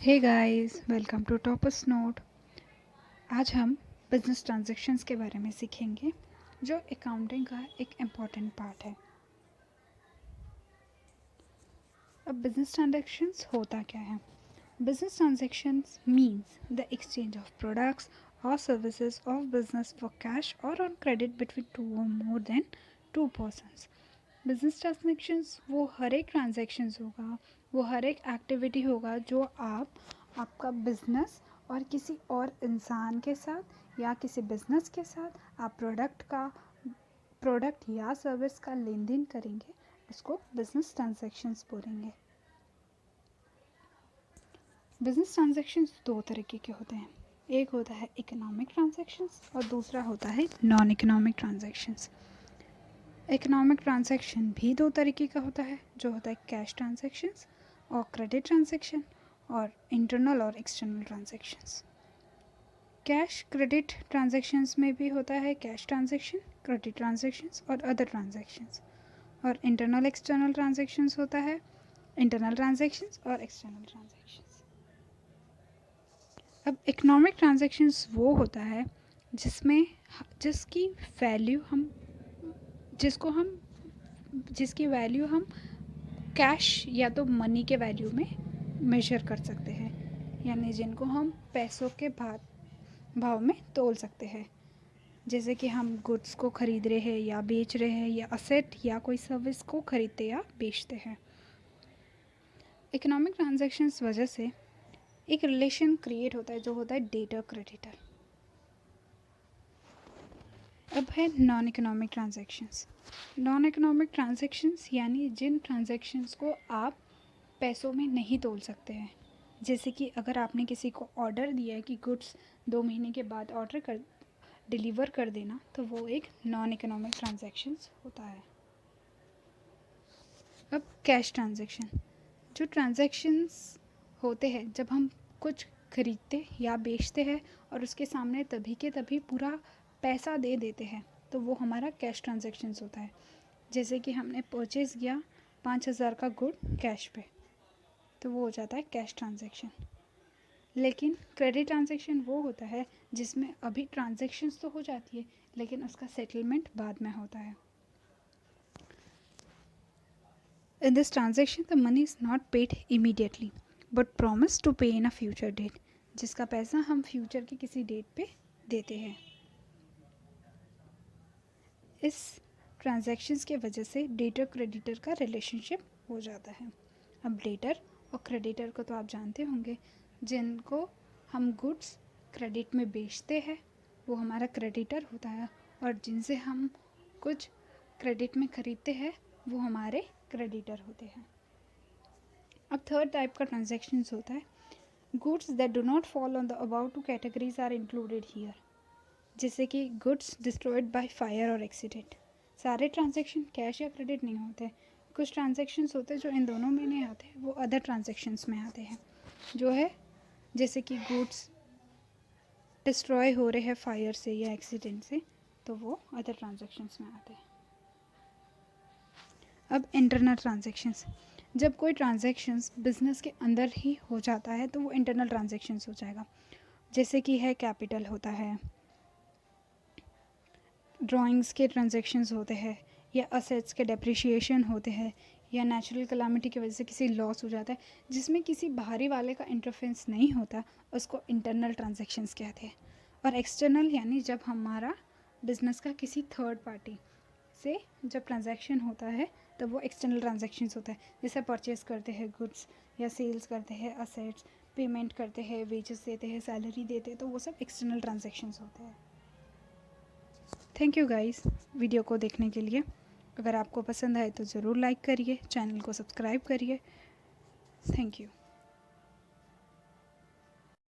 Hey guys, welcome to toppers note. आज हम business transactions के बारे में सीखेंगे जो अकाउंटिंग का एक इम्पॉर्टेंट पार्ट है। अब बिजनेस ट्रांजैक्शंस होता क्या है? Business transactions means the exchange of products और services of business for cash और ऑन क्रेडिट बिटवीन टू और more than two persons. Business transactions वो हर एक ट्रांजैक्शंस होगा, वो हर एक एक्टिविटी होगा जो आपका बिजनेस और किसी और इंसान के साथ या किसी बिजनेस के साथ आप प्रोडक्ट या सर्विस का लेन देन करेंगे, इसको बिजनेस ट्रांजैक्शंस बोलेंगे। बिजनेस ट्रांजैक्शंस दो तरीके के होते हैं, एक होता है इकोनॉमिक ट्रांजैक्शंस और दूसरा होता है non economic transactions. Economic transaction भी दो तरीके का होता है, जो होता है कैश ट्रांजैक्शंस और क्रेडिट ट्रांजैक्शन, और इंटरनल और external transactions. Cash credit transactions में भी होता है कैश ट्रांजैक्शन, क्रेडिट ट्रांजैक्शंस और अदर ट्रांजैक्शंस, और इंटरनल एक्सटर्नल ट्रांजैक्शंस होता है इंटरनल ट्रांजैक्शंस और एक्सटर्नल ट्रांजैक्शंस। अब इकोनॉमिक ट्रांजैक्शंस वो होता है जिसमें जिसकी वैल्यू हम जिसकी वैल्यू हम कैश या तो मनी के वैल्यू में मेजर कर सकते हैं, यानी जिनको हम पैसों के भाव में तोल सकते हैं। जैसे कि हम गुड्स को खरीद रहे हैं या बेच रहे हैं, या असेट या कोई सर्विस को खरीदते या बेचते हैं। इकोनॉमिक ट्रांजैक्शंस वजह से एक रिलेशन क्रिएट होता है जो होता है डेटर क्रेडिटर। अब है non economic transactions. Non economic transactions यानी जिन ट्रांजैक्शंस को आप पैसों में नहीं तोल सकते हैं। जैसे कि अगर आपने किसी को ऑर्डर दिया है कि गुड्स 2 महीने के बाद डिलीवर कर देना, तो वो एक नॉन इकोनॉमिक ट्रांजैक्शंस होता है। अब कैश ट्रांजैक्शन, जो ट्रांजैक्शंस होते हैं जब हम कुछ खरीदते या बेचते हैं और उसके सामने तभी के तभी पूरा पैसा दे देते हैं, तो वो हमारा कैश ट्रांजैक्शंस होता है। जैसे कि हमने परचेज़ किया 5,000 का गुड कैश पे, तो वो हो जाता है कैश ट्रांजैक्शन। लेकिन क्रेडिट ट्रांजैक्शन वो होता है जिसमें अभी ट्रांजैक्शंस तो हो जाती है लेकिन उसका सेटलमेंट बाद में होता है। In this transaction, the money is not paid immediately, but promised to pay in a future date, जिसका पैसा हम फ्यूचर के किसी डेट पे देते हैं। इस ट्रांजैक्शंस के वजह से डेटर क्रेडिटर का रिलेशनशिप हो जाता है। अब डेटर और क्रेडिटर को तो आप जानते होंगे, जिनको हम गुड्स क्रेडिट में बेचते हैं वो हमारा क्रेडिटर होता है, और जिनसे हम कुछ क्रेडिट में ख़रीदते हैं वो हमारे क्रेडिटर होते हैं। अब थर्ड टाइप का ट्रांजैक्शंस होता है goods that do not fall on the about two categories are included here. जैसे कि गुड्स डिस्ट्रॉयड बाय फायर और एक्सीडेंट। सारे ट्रांजैक्शन कैश या क्रेडिट नहीं होते, कुछ ट्रांजैक्शंस होते हैं जो इन दोनों में नहीं आते, वो अदर ट्रांजैक्शंस में आते हैं, जो है जैसे कि गुड्स डिस्ट्रॉय हो रहे हैं फायर से या एक्सीडेंट से, तो वो अदर ट्रांजैक्शंस में आते हैं। अब इंटरनल ट्रांजैक्शंस, जब कोई ट्रांजैक्शंस बिजनेस के अंदर ही हो जाता है तो वो इंटरनल ट्रांजैक्शंस हो जाएगा। जैसे कि है कैपिटल होता है, ड्राइंग्स के ट्रांजैक्शंस होते हैं, या असेट्स के डेप्रिशिएशन होते हैं, या नेचुरल कलामिटी की वजह से किसी लॉस हो जाता है जिसमें किसी बाहरी वाले का इंटरफेरेंस नहीं होता, उसको इंटरनल ट्रांजैक्शंस कहते हैं। और एक्सटर्नल यानी जब हमारा बिजनेस का किसी थर्ड पार्टी से जब ट्रांजैक्शन होता है तो वो एक्सटर्नल ट्रांजैक्शंस होता है। जैसे परचेज़ करते हैं गुड्स, या सेल्स करते हैं असेट्स, पेमेंट करते हैं, वेजेस देते हैं, सैलरी देते हैं, तो वो सब एक्सटर्नल ट्रांजैक्शंस होते हैं। थैंक यू गाइस वीडियो को देखने के लिए। अगर आपको पसंद आए तो ज़रूर लाइक करिए, चैनल को सब्सक्राइब करिए। Thank you.